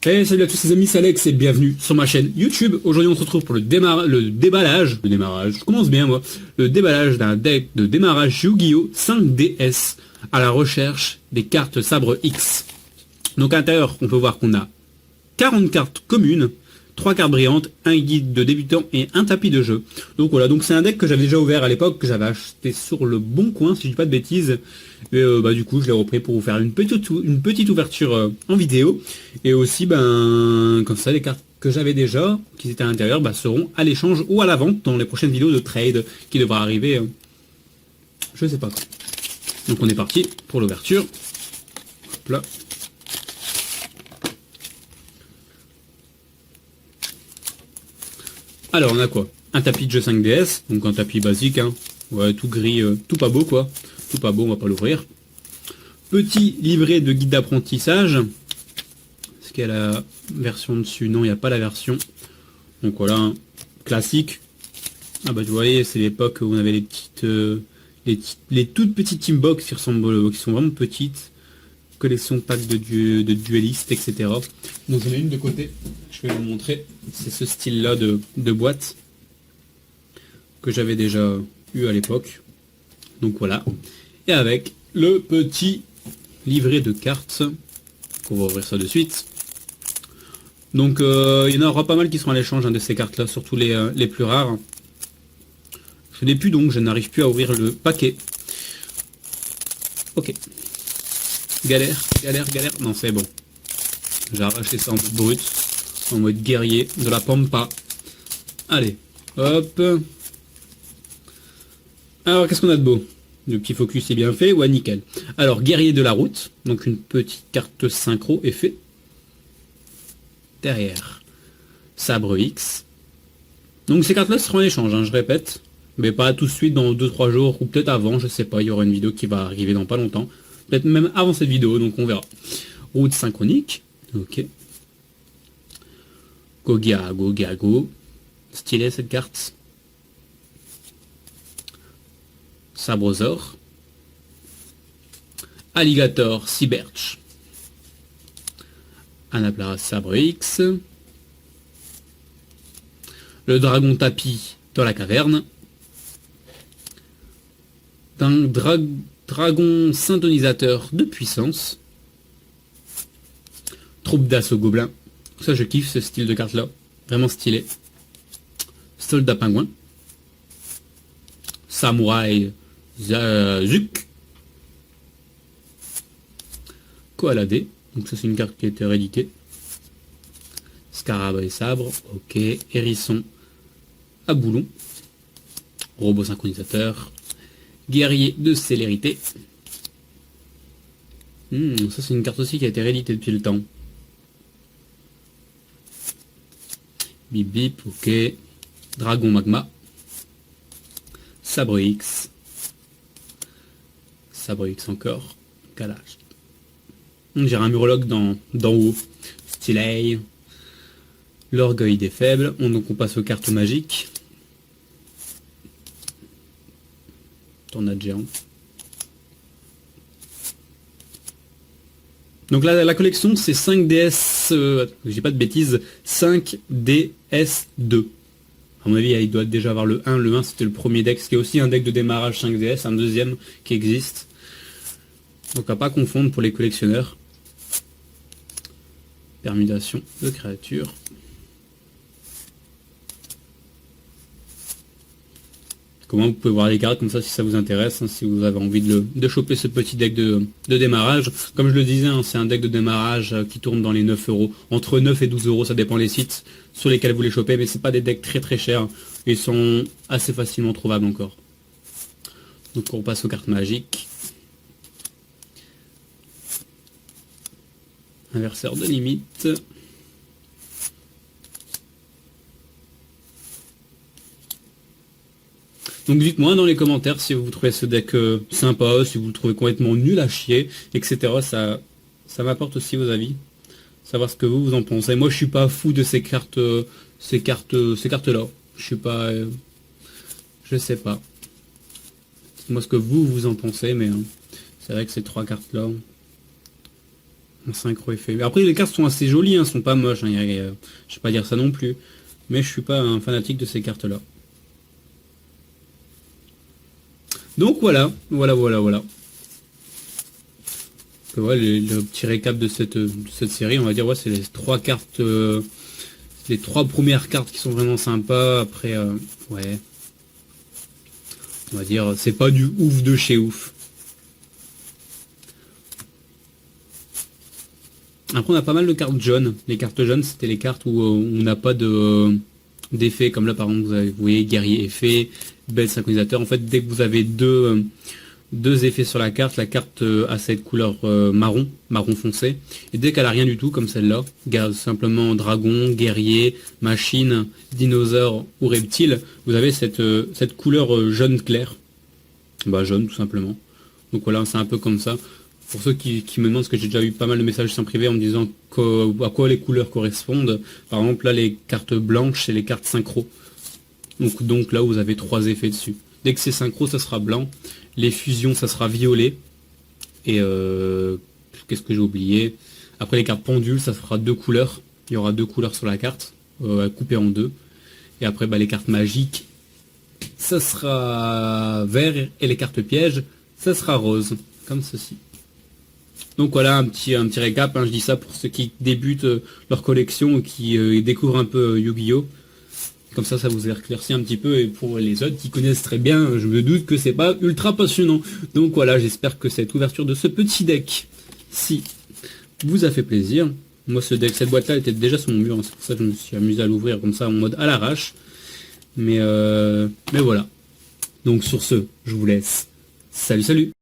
Hey, salut à tous les amis, c'est Alex et bienvenue sur ma chaîne YouTube. Aujourd'hui on se retrouve pour le déballage, je commence bien moi, le déballage d'un deck de démarrage Yu-Gi-Oh 5DS à la recherche des cartes Sabre X. Donc à l'intérieur on peut voir qu'on a 40 cartes communes, 3 cartes brillantes, un guide de débutant et un tapis de jeu. Donc voilà, donc c'est un deck que j'avais déjà ouvert à l'époque, que j'avais acheté sur le Bon Coin si je dis pas de bêtises. Et du coup je l'ai repris pour vous faire une petite ouverture en vidéo. Et aussi comme ça les cartes que j'avais déjà, qui étaient à l'intérieur, seront à l'échange ou à la vente dans les prochaines vidéos de trade qui devra arriver, je sais pas quand. Donc on est parti pour l'ouverture. Hop là. Alors on a quoi? Un tapis de jeu 5DS, donc un tapis basique, hein. Ouais, tout gris, tout pas beau quoi. Tout pas beau, on va pas l'ouvrir. Petit livret de guide d'apprentissage. Est-ce qu'il y a la version dessus? Non, il n'y a pas la version. Donc voilà, hein. Classique. Ah bah vous voyez, c'est l'époque où on avait les petites, les toutes petites teambox qui ressemblent, qui sont vraiment petites. Collection pack de duellistes, etc. Donc j'en ai une de côté, je vais vous montrer. C'est ce style là de boîte que j'avais déjà eu à l'époque. Donc voilà. Et avec le petit livret de cartes, qu'on va ouvrir ça de suite. Donc il y en aura pas mal qui seront à l'échange de ces cartes là, surtout les plus rares. Je n'ai plus, donc je n'arrive plus à ouvrir le paquet. Ok. Galère. Non, c'est bon. J'ai arraché ça en mode brut, en mode guerrier, de la pampa. Allez, hop. Alors, qu'est-ce qu'on a de beau? Le petit focus est bien fait, ouais, nickel. Alors, guerrier de la route, donc une petite carte synchro effet. Derrière, sabre X. Donc ces cartes-là seront en échange, hein, je répète. Mais pas tout de suite, dans 2-3 jours, ou peut-être avant, je sais pas, il y aura une vidéo qui va arriver dans pas longtemps. Peut-être même avant cette vidéo, donc on verra. Route synchronique, ok. Go. Stylé cette carte. Sabrosor. Alligator Cyberch. Anaplara Sabre X. Le dragon tapis dans la caverne. D'un dragon syntonisateur de puissance. Troupe d'assaut gobelin. Ça je kiffe ce style de carte là. Vraiment stylé. Soldat pingouin. Samouraï Zuk. Koala D. Donc ça c'est une carte qui a été rééditée. Scarab et sabre. Ok. Hérisson à boulon. Robot synchronisateur. Guerrier de célérité. Ça c'est une carte aussi qui a été rééditée depuis le temps. Bip bip, ok. Dragon magma. Sabre X. Sabre X encore. Calage. J'ai un murloc d'en haut. Stylé. L'orgueil des faibles. Donc on passe aux cartes magiques. Tornade géant. Donc là, la collection, c'est 5DS, j'ai pas de bêtises, 5DS2. À mon avis, il doit déjà avoir le 1. Le 1, c'était le premier deck. Il y a aussi un deck de démarrage 5DS, un deuxième qui existe. Donc à pas confondre pour les collectionneurs. Permutation de créatures. Comment vous pouvez voir les cartes comme ça si ça vous intéresse, hein, si vous avez envie de choper ce petit deck de démarrage. Comme je le disais, hein, c'est un deck de démarrage qui tourne dans les 9 euros. Entre 9 et 12 euros, ça dépend les sites sur lesquels vous les chopez, mais c'est pas des decks très chers. Ils sont assez facilement trouvables encore. Donc on passe aux cartes magiques. Inverseur de limite. Donc dites-moi dans les commentaires si vous trouvez ce deck sympa, si vous le trouvez complètement nul à chier, etc. Ça m'apporte aussi vos avis. Savoir ce que vous en pensez. Moi je suis pas fou de ces cartes là. Je suis pas. Je sais pas. Dites-moi ce que vous en pensez, mais c'est vrai que ces 3 cartes là. en synchro effet. Mais après les cartes sont assez jolies, hein, sont pas moches, hein, je vais pas dire ça non plus. Mais je suis pas un fanatique de ces cartes là. Donc voilà. Le petit récap de cette série, on va dire, ouais, c'est les trois cartes, les trois premières cartes qui sont vraiment sympas. Après, ouais, on va dire, c'est pas du ouf de chez ouf. Après, on a pas mal de cartes jaunes. Les cartes jaunes, c'était les cartes où on n'a pas d'effet, comme là, par exemple, vous voyez, guerrier effet, belle synchronisateur. En fait, dès que vous avez deux effets sur la carte a cette couleur marron foncé, et dès qu'elle a rien du tout comme celle-là, simplement dragon, guerrier, machine, dinosaure ou reptile, vous avez cette couleur jaune clair, bah jaune tout simplement. Donc voilà, c'est un peu comme ça. Pour ceux qui me demandent, parce que j'ai déjà eu pas mal de messages en privé en me disant à quoi les couleurs correspondent, par exemple là les cartes blanches c'est les cartes synchro, donc là vous avez trois effets dessus. Dès que c'est synchro ça sera blanc, les fusions ça sera violet, et qu'est-ce que j'ai oublié, après les cartes pendules ça fera deux couleurs, il y aura deux couleurs sur la carte, coupées en deux, et après les cartes magiques ça sera vert, et les cartes pièges ça sera rose, comme ceci. Donc voilà un petit récap, hein, je dis ça pour ceux qui débutent leur collection ou qui découvrent un peu Yu-Gi-Oh! Comme ça vous éclaircit un petit peu, et pour les autres qui connaissent très bien, je me doute que c'est pas ultra passionnant. Donc voilà, j'espère que cette ouverture de ce petit deck, si vous a fait plaisir. Moi cette boîte là était déjà sur mon mur, hein, c'est pour ça que je me suis amusé à l'ouvrir comme ça en mode à l'arrache. Mais voilà. Donc sur ce, je vous laisse. Salut.